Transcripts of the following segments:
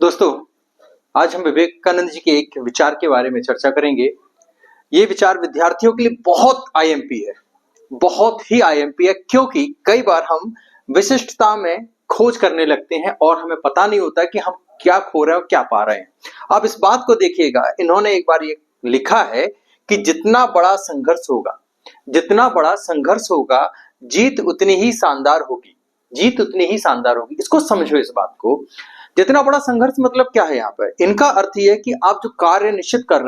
दोस्तों, आज हम विवेकानंद जी के एक विचार के बारे में चर्चा करेंगे। ये विचार विद्यार्थियों के लिए बहुत आईएमपी है, बहुत ही आईएमपी है, क्योंकि कई बार हम विशिष्टता में खोज करने लगते हैं और हमें पता नहीं होता कि हम क्या खो रहे हैं और क्या पा रहे हैं। अब इस बात को देखिएगा, इन्होंने एक बार ये लिखा है कि जितना बड़ा संघर्ष होगा, जीत उतनी ही शानदार होगी। जीत उतनी ही शानदार होगी। इसको समझो, इस बात को। जितना बड़ा संघर्ष मतलब क्या है यहाँ पर? इनका अर्थ ये है कि आप जो कार्य निश्चित कर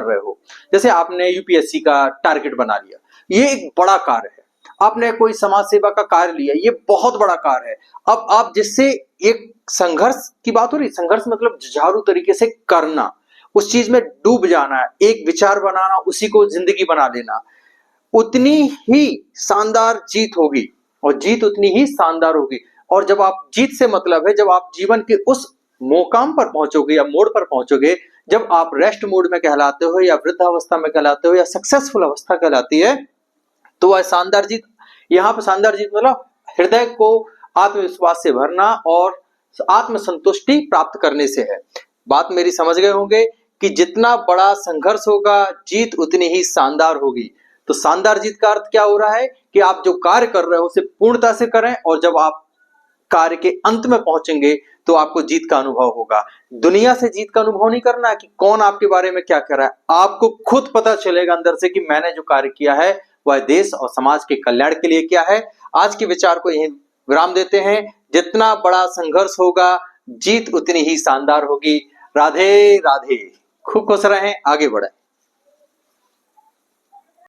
रहे हो, जैसे आपने यूपीएससी का टारगेट बना लिया, ये एक बड़ा कार्य है। आपने कोई समाज सेवा का कार्य लिया, ये बहुत बड़ा कार्य है। अब आप जिससे एक संघर्ष की बात हो रही, संघर्ष मतलब जुझारू तरीके से करना, उस चीज में डूब जाना, एक विचार बनाना, उसी को जिंदगी बना लेना, उतनी ही शानदार जीत होगी और जीत उतनी ही शानदार होगी। और जब आप जीत से मतलब है, जब आप जीवन के उस मोकाम पर पहुंचोगे या मोड़ पर पहुंचोगे, जब आप रेस्ट मोड में कहलाते हो या वृद्धावस्था में कहलाते हो या सक्सेसफुल अवस्था कहलाती है, तो वह शानदार जीत। यहाँ पर शानदार जीत मतलब हृदय को आत्मविश्वास से भरना और आत्मसंतुष्टि प्राप्त करने से है। बात मेरी समझ गए होंगे कि जितना बड़ा संघर्ष होगा, जीत उतनी ही शानदार होगी। तो शानदार जीत का अर्थ क्या हो रहा है कि आप जो कार्य कर रहे हो उसे पूर्णता से करें, और जब आप कार्य के अंत में पहुंचेंगे तो आपको जीत का अनुभव होगा। दुनिया से जीत का अनुभव नहीं करना कि कौन आपके बारे में क्या कर रहा है। आपको खुद पता चलेगा अंदर से कि मैंने जो कार्य किया है वह देश और समाज के कल्याण के लिए किया है। आज के विचार को यहीं विराम देते हैं। जितना बड़ा संघर्ष होगा, जीत उतनी ही शानदार होगी। राधे राधे। खूब खुश रहें, आगे बढ़ें।